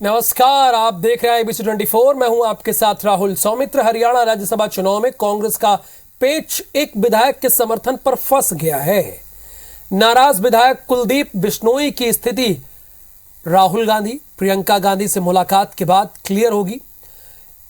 नमस्कार, आप देख रहे हैं ABC 24। मैं हूं आपके साथ राहुल सौमित्र। हरियाणा राज्यसभा चुनाव में कांग्रेस का पेच एक विधायक के समर्थन पर फंस गया है। नाराज विधायक कुलदीप बिश्नोई की स्थिति राहुल गांधी, प्रियंका गांधी से मुलाकात के बाद क्लियर होगी।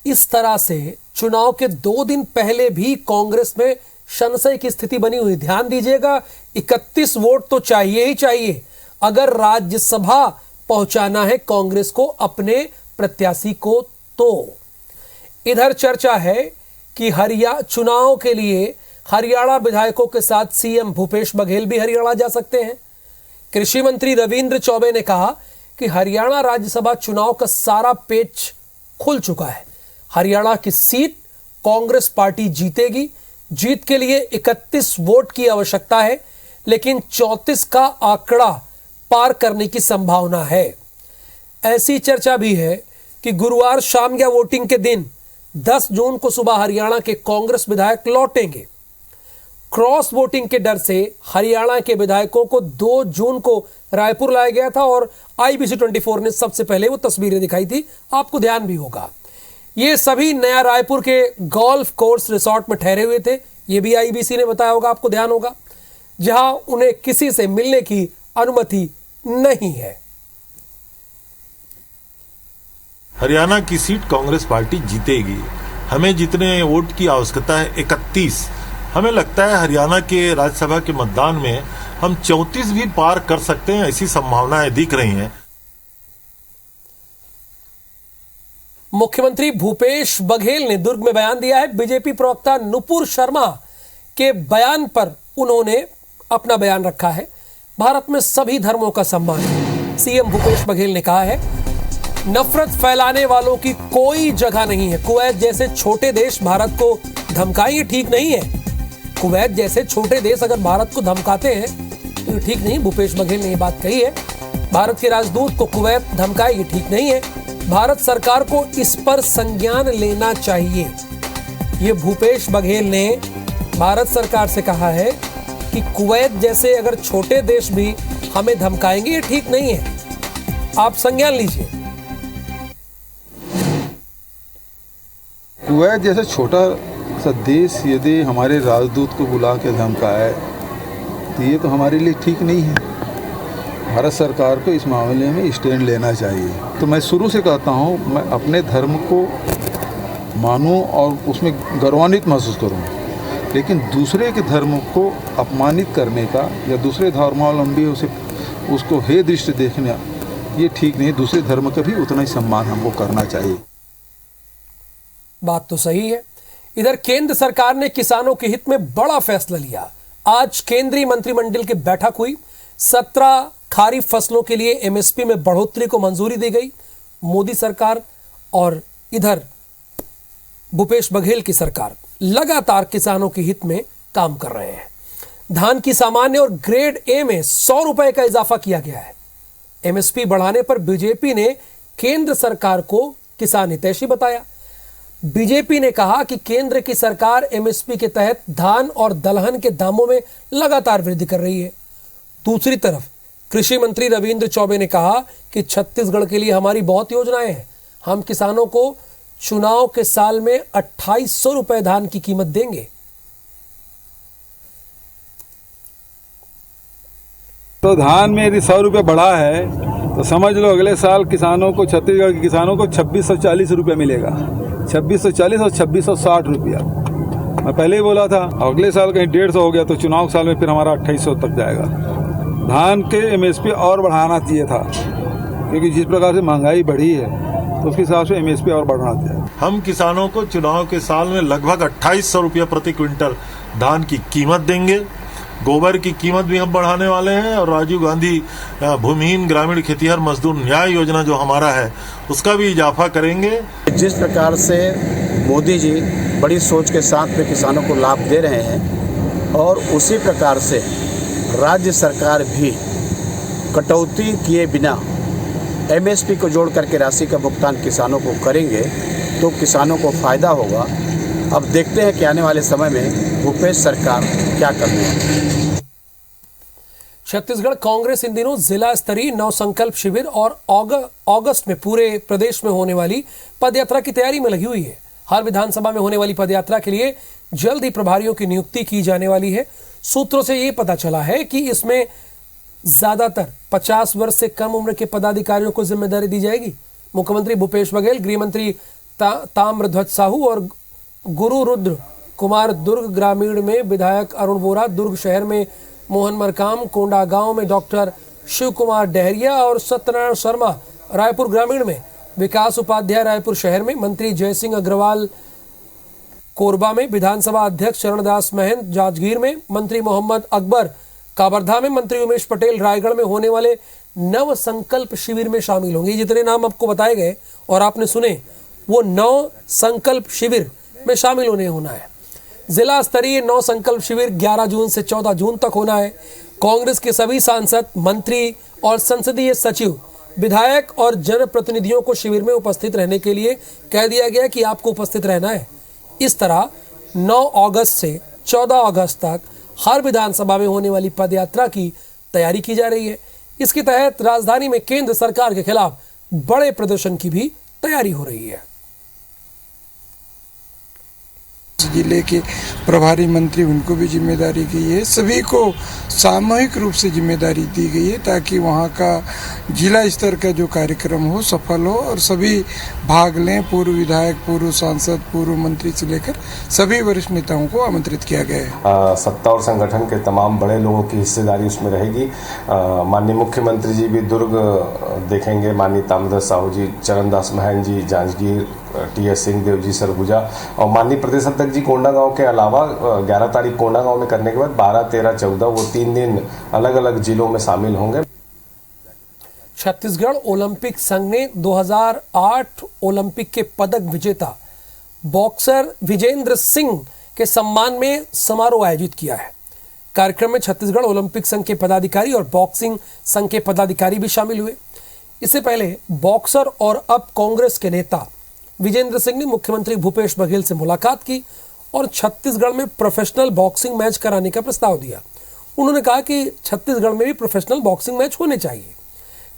इस तरह से चुनाव के 2 दिन पहले भी कांग्रेस में संशय की स्थिति बनी हुई। ध्यान दीजिएगा, 31 वोट तो चाहिए ही चाहिए अगर राज्यसभा पहुंचाना है कांग्रेस को अपने प्रत्याशी को। तो इधर चर्चा है कि चुनाव के लिए हरियाणा विधायकों के साथ सीएम भूपेश बघेल भी हरियाणा जा सकते हैं। कृषि मंत्री रविंद्र चौबे ने कहा कि हरियाणा राज्यसभा चुनाव का सारा पेच खुल चुका है। हरियाणा की सीट कांग्रेस पार्टी जीतेगी। जीत के लिए 31 वोट की आवश्यकता है, लेकिन 34 का आंकड़ा पार करने की संभावना है। ऐसी चर्चा भी है कि गुरुवार शाम या वोटिंग के दिन 10 जून को सुबह हरियाणा के कांग्रेस विधायक लौटेंगे। क्रॉस वोटिंग के डर से हरियाणा के विधायकों को 2 जून को रायपुर लाया गया था और IBC 24 ने सबसे पहले वो तस्वीरें दिखाई थी। आपको ध्यान भी होगा, ये सभी नया रायपुर के गोल्फ कोर्स रिसोर्ट में ठहरे हुए थे। ये भी IBC ने बताया होगा, आपको ध्यान होगा, जहां उन्हें किसी से मिलने की अनुमति नहीं है। हरियाणा की सीट कांग्रेस पार्टी जीतेगी। हमें जितने वोट की आवश्यकता है 31, हमें लगता है हरियाणा के राज्यसभा के मतदान में हम 34 भी पार कर सकते हैं, ऐसी संभावनाएं दिख रही हैं। मुख्यमंत्री भूपेश बघेल ने दुर्ग में बयान दिया है। बीजेपी प्रवक्ता नुपुर शर्मा के बयान पर उन्होंने अपना बयान रखा है। भारत में सभी धर्मों का सम्मान है। सीएम भूपेश बघेल ने कहा है, नफरत फैलाने वालों की कोई जगह नहीं है। कुवैत जैसे छोटे देश भारत को धमकाएं, ये ठीक नहीं है। कुवैत जैसे छोटे देश अगर भारत को धमकाते हैं तो ये ठीक नहीं। भूपेश बघेल ने ये बात कही है। भारत के राजदूत को कुवैत धमकाए, ये ठीक नहीं है। भारत सरकार को इस पर संज्ञान लेना चाहिए। ये भूपेश बघेल ने भारत सरकार से कहा है कि कुवैत जैसे अगर छोटे देश भी हमें धमकाएंगे, ये ठीक नहीं है, आप संज्ञान लीजिए। कुवैत जैसे छोटा सा देश यदि हमारे राजदूत को बुला के धमकाए तो ये तो हमारे लिए ठीक नहीं है। भारत सरकार को इस मामले में स्टैंड लेना चाहिए। तो मैं शुरू से कहता हूँ, मैं अपने धर्म को मानूं और उसमें गौरवान्वित महसूस करूँ, लेकिन दूसरे के धर्म को अपमानित करने का या दूसरे धर्मावलंबी उसको हे दृष्टि देखना, ये ठीक नहीं। दूसरे धर्म का भी उतना ही सम्मान हमको करना चाहिए। बात तो सही है। इधर केंद्र सरकार ने किसानों के हित में बड़ा फैसला लिया। आज केंद्रीय मंत्रिमंडल की बैठक हुई। 17 खरीफ फसलों के लिए MSP में बढ़ोतरी को मंजूरी दी गई। मोदी सरकार और इधर भूपेश बघेल की सरकार लगातार किसानों के हित में काम कर रहे हैं। धान की सामान्य और ग्रेड A में 100 रुपए का इजाफा किया गया है। MSP बढ़ाने पर बीजेपी ने केंद्र सरकार को किसान हितैषी बताया। बीजेपी ने कहा कि केंद्र की सरकार MSP के तहत धान और दलहन के दामों में लगातार वृद्धि कर रही है। दूसरी तरफ कृषि मंत्री रविंद्र चौबे ने कहा कि छत्तीसगढ़ के लिए हमारी बहुत योजनाएं हैं। हम किसानों को चुनाव के साल में 2800 रुपए धान की कीमत देंगे। तो धान में यदि 100 रुपये बढ़ा है तो समझ लो अगले साल किसानों को, छत्तीसगढ़ के किसानों को 2640 रुपये मिलेगा। 2640 और 2660 रुपया मैं पहले ही बोला था। अगले साल कहीं 150 हो गया तो चुनाव साल में फिर हमारा 2800 तक जाएगा। धान के MSP और बढ़ाना चाहिए था, क्योंकि जिस प्रकार से महंगाई बढ़ी है तो उसके हिसाब से MSP और बढ़ाना चाहिए। हम किसानों को चुनाव के साल में लगभग 2800 रुपया प्रति क्विंटल धान की कीमत देंगे। गोबर की कीमत भी हम बढ़ाने वाले हैं और राजीव गांधी भूमिहीन ग्रामीण खेतिहर मजदूर न्याय योजना जो हमारा है उसका भी इजाफा करेंगे। जिस प्रकार से मोदी जी बड़ी सोच के साथ में किसानों को लाभ दे रहे हैं और उसी प्रकार से राज्य सरकार भी कटौती किए बिना MSP को जोड़ करके राशि का भुगतान किसानों को करेंगे तो किसानों को फायदा होगा। अब देखते हैं कि आने वाले समय में भूपेश सरकार क्या करती है। छत्तीसगढ़ कांग्रेस इन दिनों जिला स्तरीय नव संकल्प शिविर और अगस्त में पूरे प्रदेश में होने वाली पदयात्रा की तैयारी में लगी हुई है। हर विधानसभा में होने वाली पदयात्रा के लिए जल्द ही प्रभारियों की नियुक्ति की जाने वाली है। सूत्रों से ये पता चला है कि इसमें ज्यादातर 50 वर्ष से कम उम्र के पदाधिकारियों को जिम्मेदारी दी जाएगी। मुख्यमंत्री भूपेश बघेल, गृह मंत्री ताम्रध्वज साहू और गुरु रुद्र कुमार दुर्ग ग्रामीण में विधायक अरुण वोरा, दुर्ग शहर में मोहन मरकाम, कोंडागांव में डॉक्टर शिव कुमार डहरिया और सत्यनारायण शर्मा, रायपुर ग्रामीण में विकास उपाध्याय, रायपुर शहर में मंत्री जयसिंह अग्रवाल, कोरबा में विधानसभा अध्यक्ष चरणदास महंत, जांजगीर में मंत्री मोहम्मद अकबर, काबरधा में मंत्री उमेश पटेल, रायगढ़ में होने वाले नव संकल्प शिविर में शामिल होंगे। जितने नाम आपको बताए गए और आपने सुने वो नव संकल्प शिविर में शामिल होना है। जिला स्तरीय नौ संकल्प शिविर 11 जून से 14 जून तक होना है। कांग्रेस के सभी सांसद, मंत्री और संसदीय सचिव, विधायक और जनप्रतिनिधियों को शिविर में उपस्थित रहने के लिए कह दिया गया कि आपको उपस्थित रहना है। इस तरह 9 अगस्त से 14 अगस्त तक हर विधानसभा में होने वाली पदयात्रा की तैयारी की जा रही है। इसके तहत राजधानी में केंद्र सरकार के खिलाफ बड़े प्रदर्शन की भी तैयारी हो रही है। जिले के प्रभारी मंत्री, उनको भी जिम्मेदारी दी है। सभी को सामूहिक रूप से जिम्मेदारी दी गई है ताकि वहाँ का जिला स्तर का जो कार्यक्रम हो सफल हो और सभी भाग लें। पूर्व विधायक, पूर्व सांसद, पूर्व मंत्री से लेकर सभी वरिष्ठ नेताओं को आमंत्रित किया गया है। सत्ता और संगठन के तमाम बड़े लोगों की हिस्सेदारी उसमें रहेगी। माननीय मुख्यमंत्री जी भी दुर्ग देखेंगे, माननीय ताम्रध्वज साहू जी, चरणदास महंत जी जांजगीर, टी.एस. सिंहदेव जी सरगुजा और माननीय प्रदेश अध्यक्ष जी कोंडागांव के अलावा 11 तारीख कोंडागांव में करने के बाद 12, 13, 14 वो 3 दिन अलग अलग जिलों में शामिल होंगे। छत्तीसगढ़ ओलंपिक संघ ने 2008 ओलंपिक के पदक विजेता बॉक्सर विजेंद्र सिंह के सम्मान में समारोह आयोजित किया है। कार्यक्रम में छत्तीसगढ़ ओलंपिक संघ के पदाधिकारी और बॉक्सिंग संघ के पदाधिकारी भी शामिल हुए। इससे पहले बॉक्सर और अब कांग्रेस के नेता विजेंद्र सिंह ने मुख्यमंत्री भूपेश बघेल से मुलाकात की और छत्तीसगढ़ में प्रोफेशनल बॉक्सिंग मैच कराने का प्रस्ताव दिया। उन्होंने कहा कि छत्तीसगढ़ में भी प्रोफेशनल बॉक्सिंग मैच होने चाहिए।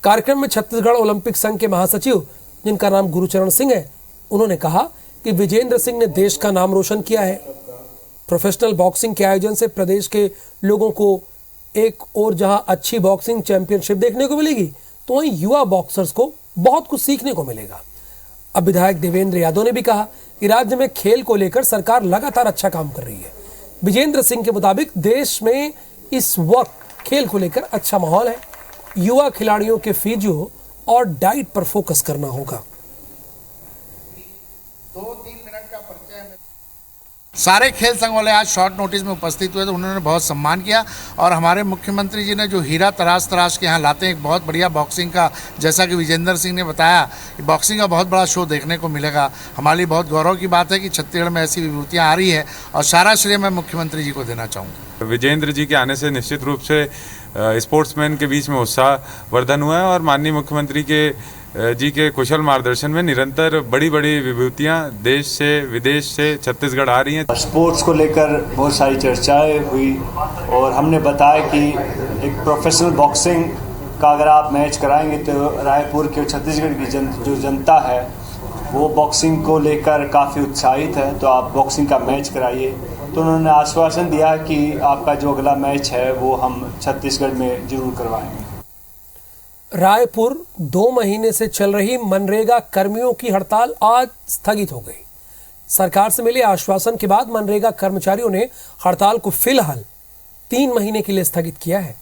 कार्यक्रम में छत्तीसगढ़ ओलंपिक संघ के महासचिव, जिनका नाम गुरुचरण सिंह है, उन्होंने कहा कि विजेंद्र सिंह ने देश का नाम रोशन किया है। प्रोफेशनल बॉक्सिंग के आयोजन से प्रदेश के लोगों को एक और जहां अच्छी बॉक्सिंग चैंपियनशिप देखने को मिलेगी, तो वहीं युवा बॉक्सर्स को बहुत कुछ सीखने को मिलेगा। अब विधायक देवेंद्र यादव ने भी कहा कि राज्य में खेल को लेकर सरकार लगातार अच्छा काम कर रही है। विजेंद्र सिंह के मुताबिक देश में इस वक्त खेल को लेकर अच्छा माहौल है। युवा खिलाड़ियों के फिजियो और डाइट पर फोकस करना होगा। सारे खेल संघ वाले आज शॉर्ट नोटिस में उपस्थित हुए, तो उन्होंने बहुत सम्मान किया और हमारे मुख्यमंत्री जी ने जो हीरा तराश के यहाँ लाते हैं एक बहुत बढ़िया बॉक्सिंग का, जैसा कि विजेंद्र सिंह ने बताया कि बॉक्सिंग का बहुत बड़ा शो देखने को मिलेगा। हमारे लिए बहुत गौरव की बात है कि छत्तीसगढ़ में ऐसी विभूतियाँ आ रही है और सारा श्रेय मैं मुख्यमंत्री जी को देना चाहूँगा। विजेंद्र जी के आने से निश्चित रूप से स्पोर्ट्समैन के बीच में उत्साह वर्धन हुआ है और माननीय मुख्यमंत्री जी के कुशल मार्गदर्शन में निरंतर बड़ी बड़ी विभूतियां देश से विदेश से छत्तीसगढ़ आ रही हैं। स्पोर्ट्स को लेकर बहुत सारी चर्चाएं हुई और हमने बताया कि एक प्रोफेशनल बॉक्सिंग का अगर आप मैच कराएंगे तो रायपुर के छत्तीसगढ़ की जो जनता है वो बॉक्सिंग को लेकर काफ़ी उत्साहित है, तो आप बॉक्सिंग का मैच कराइए। तो उन्होंने आश्वासन दिया कि आपका जो अगला मैच है वो हम छत्तीसगढ़ में जरूर करवाएंगे। रायपुर 2 महीने से चल रही मनरेगा कर्मियों की हड़ताल आज स्थगित हो गई। सरकार से मिले आश्वासन के बाद मनरेगा कर्मचारियों ने हड़ताल को फिलहाल 3 महीने के लिए स्थगित किया है।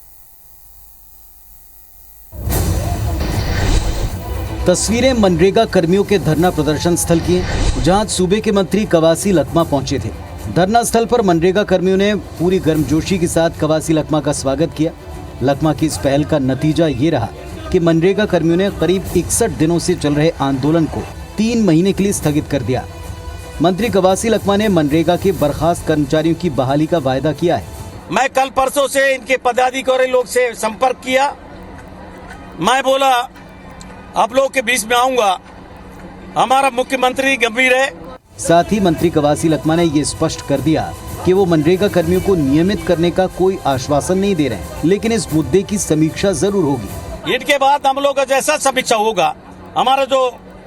तस्वीरें मनरेगा कर्मियों के धरना प्रदर्शन स्थल की हैं, जहां सूबे के मंत्री कवासी लखमा पहुंचे थे। धरना स्थल पर मनरेगा कर्मियों ने पूरी गर्मजोशी के साथ कवासी लखमा का स्वागत किया। लखमा की इस पहल का नतीजा ये रहा कि मनरेगा कर्मियों ने करीब 61 दिनों से चल रहे आंदोलन को 3 महीने के लिए स्थगित कर दिया। मंत्री कवासी लखमा ने मनरेगा के बर्खास्त कर्मचारियों की बहाली का वायदा किया है। मैं कल परसों से इनके पदाधिकारी लोग से संपर्क किया। मैं बोला आप लोग के बीच में आऊंगा। हमारा मुख्यमंत्री गंभीर है, साथ ही मंत्री कवासी लखमा ने ये स्पष्ट कर दिया कि वो मनरेगा कर्मियों को नियमित करने का कोई आश्वासन नहीं दे रहे हैं, लेकिन इस मुद्दे की समीक्षा जरूर होगी। ईद के बाद हम लोग का जैसा समीक्षा होगा, हमारा जो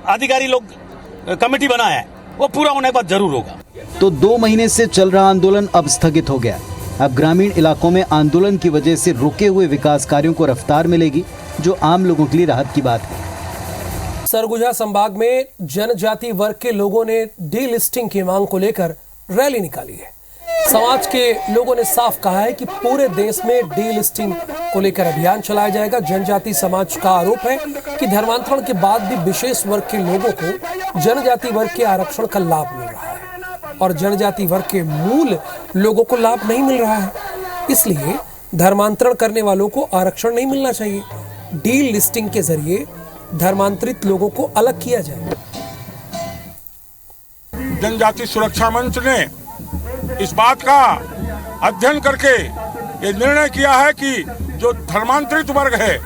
अधिकारी लोग कमेटी बनाया है वो पूरा होने के बाद जरूर होगा। तो 2 महीने से चल रहा आंदोलन अब स्थगित हो गया। अब ग्रामीण इलाकों में आंदोलन की वजह से रुके हुए विकास कार्यों को रफ्तार मिलेगी, जो आम लोगों के लिए राहत की बात है। सरगुजा संभाग में जनजाति वर्ग के लोगों ने डीलिस्टिंग की मांग को लेकर रैली निकाली है। समाज के लोगों ने साफ कहा है कि पूरे देश में डीलिस्टिंग को लेकर अभियान चलाया जाएगा। जनजाति समाज का आरोप है कि धर्मांतरण के बाद भी विशेष वर्ग के लोगों को जनजाति वर्ग के आरक्षण का लाभ मिल रहा है और जनजाति वर्ग के मूल लोगों को लाभ नहीं मिल रहा है। इसलिए धर्मांतरण करने वालों को आरक्षण नहीं मिलना चाहिए। डीलिस्टिंग के जरिए धर्मांतरित लोगों को अलग किया जाए। जनजाति सुरक्षा मंच ने इस बात का अध्ययन करके ये निर्णय किया है कि जो धर्मांतरित वर्ग है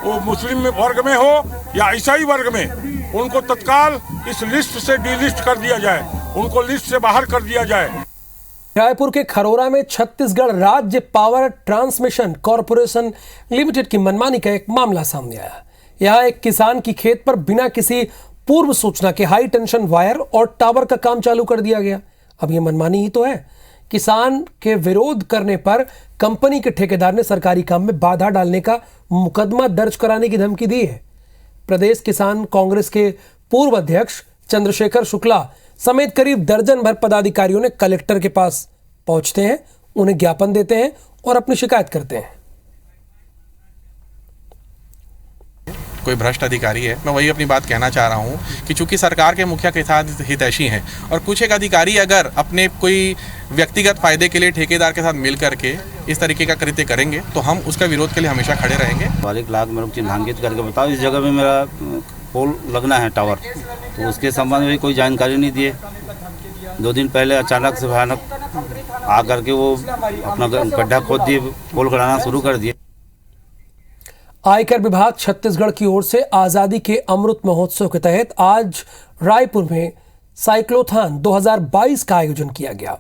वो मुस्लिम वर्ग में हो या ईसाई वर्ग में, उनको तत्काल इस लिस्ट से डीलिस्ट कर दिया जाए, उनको लिस्ट से बाहर कर दिया जाए। रायपुर के खरोरा में छत्तीसगढ़ राज्य पावर ट्रांसमिशन कॉरपोरेशन लिमिटेड की मनमानी का एक मामला सामने आया। यहाँ एक किसान की खेत पर बिना किसी पूर्व सूचना के हाई टेंशन वायर और टावर का काम चालू कर दिया गया। अब ये मनमानी ही तो है। किसान के विरोध करने पर कंपनी के ठेकेदार ने सरकारी काम में बाधा डालने का मुकदमा दर्ज कराने की धमकी दी है। प्रदेश किसान कांग्रेस के पूर्व अध्यक्ष चंद्रशेखर शुक्ला समेत करीब दर्जन भर पदाधिकारियों ने कलेक्टर के पास पहुंचते हैं, उन्हें ज्ञापन देते हैं और अपनी शिकायत करते हैं। कोई भ्रष्ट अधिकारी है, मैं वही अपनी बात कहना चाह रहा हूँ कि चूंकि सरकार के मुखिया किसान हितैषी हैं और कुछ एक अधिकारी अगर अपने कोई व्यक्तिगत फायदे के लिए ठेकेदार के साथ मिल करके इस तरीके का कृत्य करेंगे तो हम उसका विरोध के लिए हमेशा खड़े रहेंगे। 1 लाख मेरे को चिन्हांकित करके बताओ इस जगह में मेरा पोल लगना है टावर, तो उसके संबंध में कोई जानकारी नहीं दिए। 2 दिन पहले अचानक से भयानक आकर के वो अपना गड्ढा खोद दिए, पोल गड़ाना शुरू कर दिए। आयकर विभाग छत्तीसगढ़ की ओर से आजादी के अमृत महोत्सव के तहत आज रायपुर में साइक्लोथॉन 2022 का आयोजन किया गया।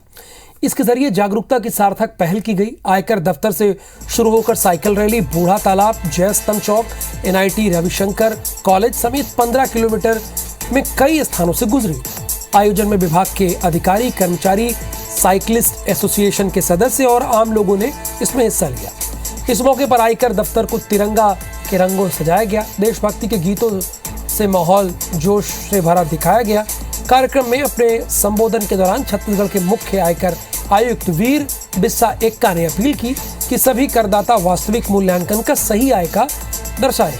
इसके जरिए जागरूकता की सार्थक पहल की गई। आयकर दफ्तर से शुरू होकर साइकिल रैली बूढ़ा तालाब, जय स्तंभ चौक, NIT रविशंकर कॉलेज समेत 15 किलोमीटर में कई स्थानों से गुजरी। आयोजन में विभाग के अधिकारी, कर्मचारी, साइकिलिस्ट एसोसिएशन के सदस्य और आम लोगों ने इसमें हिस्सा लिया। इस मौके पर आयकर दफ्तर को तिरंगा के रंगों से सजाया गया। देशभक्ति के गीतों से माहौल जोश से भरा दिखाया गया। कार्यक्रम में अपने संबोधन के दौरान छत्तीसगढ़ के मुख्य आयकर आयुक्त वीर बिस्सा एक्का ने अपील की कि सभी करदाता वास्तविक मूल्यांकन का सही आय का दर्शाएं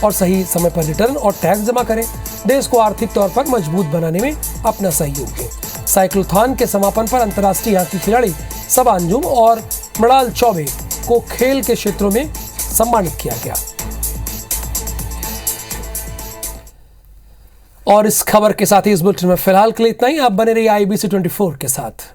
और सही समय पर रिटर्न और टैक्स जमा करें। देश को आर्थिक तौर पर मजबूत बनाने में अपना सहयोग दें। साइक्लोथॉन के समापन पर अंतर्राष्ट्रीय हॉकी खिलाड़ी सबा अंजुम और मृणाल चौबे को खेल के क्षेत्रों में सम्मानित किया गया। और इस खबर के साथ ही इस बुलेटिन में फिलहाल के लिए इतना ही। आप बने रहिए IBC 24 के साथ।